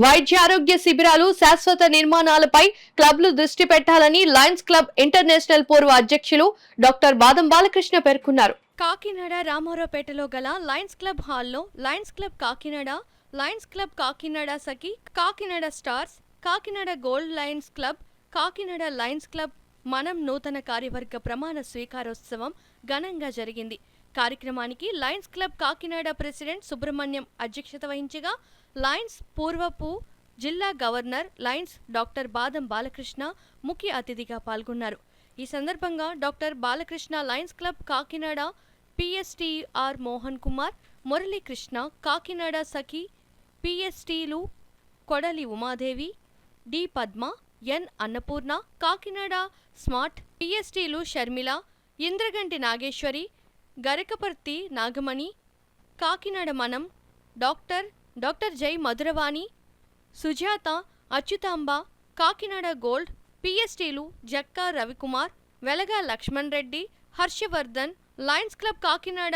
వైద్య ఆరోగ్య శిబిరాలు శాశ్వత నిర్మాణాలపై క్లబ్లు దృష్టి పెట్టాలని లయన్స్ క్లబ్ ఇంటర్నేషనల్ పూర్వ అధ్యక్షులు డాక్టర్ బాదం బాలకృష్ణ పేర్కొన్నారు. కాకినాడ రామారావుపేటలో గల లయన్స్ క్లబ్ హాల్లో Lions Club Kakinada, Lions Club Kakinada Sakhi, Kakinada Stars, Kakinada Gold Lions Club, Kakinada Lions Club Manam నూతన కార్యవర్గ ప్రమాణ స్వీకారోత్సవం ఘనంగా జరిగింది. కార్యక్రమానికి Lions Club Kakinada president Subrahmanyam అధ్యక్షత వహించగా లయన్స్ పూర్వపు జిల్లా గవర్నర్ లయన్స్ డాక్టర్ బాదం బాలకృష్ణ ముఖ్య అతిథిగా పాల్గొన్నారు. ఈ సందర్భంగా doctor Balakrishna Lions Club Kakinada PSTR Mohan Kumar, Muralikrishna, Kakinada Sakhi పిఎస్టీలు Kodali Umadevi, D Padma, N Annapurna, Kakinada smart పిఎస్టీలు షర్మిల, ఇంద్రగంటి నాగేశ్వరి, గరకపర్తి నాగమణి, కాకినాడ మనం డాక్టర్ జై మధురవాణి, సుజాత, అచ్యుతాంబ, కాకినాడ గోల్డ్ పిఎస్టీలు జక్కా రవికుమార్, వెలగా లక్ష్మణ్ రెడ్డి, హర్షవర్ధన్, లయన్స్ క్లబ్ కాకినాడ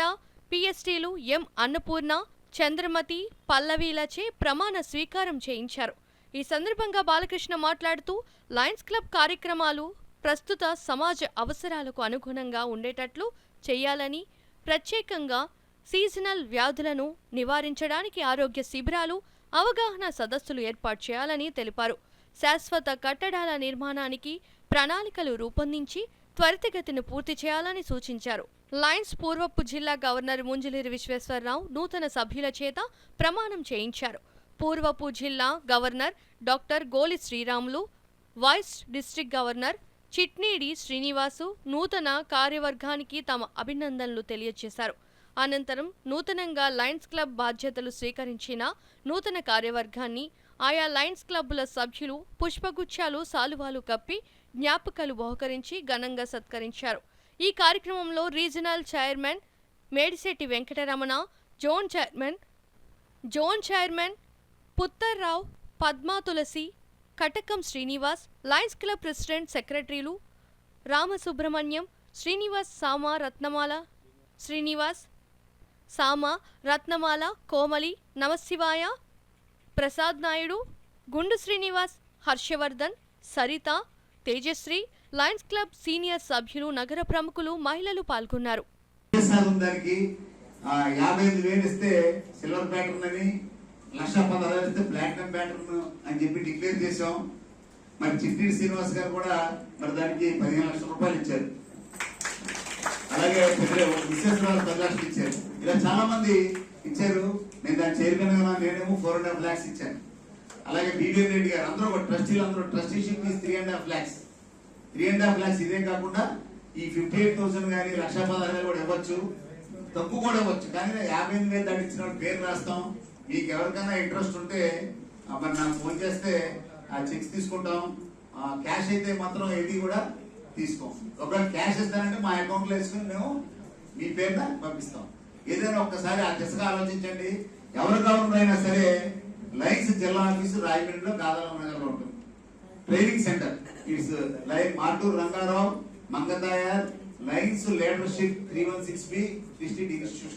పిఎస్టీలు ఎం అన్నపూర్ణ, చంద్రమతి, పల్లవీలచే ప్రమాణ స్వీకారం చేయించారు. ఈ సందర్భంగా బాలకృష్ణ మాట్లాడుతూ లయన్స్ క్లబ్ కార్యక్రమాలు ప్రస్తుత సమాజ అవసరాలకు అనుగుణంగా ఉండేటట్లు చేయాలని, ప్రత్యేకంగా సీజనల్ వ్యాధులను నివారించడానికి ఆరోగ్య శిబిరాలు, అవగాహన సదస్సులు ఏర్పాటు చేయాలని తెలిపారు. శాశ్వత కట్టడాల నిర్మాణానికి ప్రణాళికలు రూపొందించి త్వరితగతిన పూర్తి చేయాలని సూచించారు. లయన్స్ పూర్వపు జిల్లా గవర్నర్ ముంజులేరి విశ్వేశ్వరరావు నూతన సభ్యుల చేత ప్రమాణం చేయించారు. పూర్వపు జిల్లా governor doctor Goli Sreeramulu, vice district governor Chitneedi Srinivasu నూతన కార్యవర్గానికి తమ అభినందనలు తెలియజేశారు. అనంతరం నూతనంగా లయన్స్ క్లబ్ బాధ్యతలు స్వీకరించిన నూతన కార్యవర్గాన్ని ఆయా లయన్స్ క్లబ్బుల సభ్యులు పుష్పగుచ్చాలు, సాలువాలు కప్పి జ్ఞాపకాలు బహుకరించి ఘనంగా సత్కరించారు. ఈ కార్యక్రమంలో regional chairman Medisetti Venkataramana, zone chairman Puttarrao, Padma Tulasi, Katakam Srinivas, Lions Club president సెక్రటరీలు Ramasubrahmanyam, Sama, Ratnamala, Komali, Namasivaya, Prasad Naidu, Gundu Srinivas, Harshavardhan, Saritha, Tejasri, Lions Club senior సభ్యులు, నగర ప్రముఖులు, మహిళలు పాల్గొన్నారు. మరి చిట్టిడి శ్రీనివాస్ గారు కూడా మరి దానికి 15 లక్షల రూపాయలు ఇచ్చారు. అలాగే విశ్వేశ్వరరావు 10 లక్షలు ఇచ్చారు. ఇలా చాలా మంది ఇచ్చారు. నేను దాని చైర్మన్ గా నేనేమో 4.5 lakhs ఇచ్చాను. అలాగే బీవీఎన్ రెడ్డి గారు అందరూ ట్రస్టీలు అందరూ ట్రస్టీషిప్ 3.5 lakhs. 3.5 lakhs ఇదే కాకుండా ఈ 58,000 కానీ 1,16,000 కూడా ఇవ్వచ్చు, తక్కువ కూడా ఇవ్వచ్చు. కానీ 58,000 దాటించిన పేరు రాస్తాం. మీకు ఎవరికైనా ఇంట్రెస్ట్ ఉంటే మరి నాకు ఫోన్ చేస్తే ఆ చెక్స్ తీసుకుంటాం. క్యాష్ అయితే మాత్రం ఏది కూడా తీసుకోం. ఒకవేళ క్యాష్ ఇస్తానంటే మా అకౌంట్లో వేసుకుని మేము మీ పేరున పంపిస్తాం. ఏదైనా ఒక్కసారి ఆ దిశగా ఆలోచించండి. ఎవరు గవర్నర్ అయినా సరే లయన్స్ జిల్లా ఆఫీసు రాయమండ్రిలో గాదాల ఉంటుంది. Training centre it's Martur Rangarao, Mangathayar, Lions leadership 316B district institution.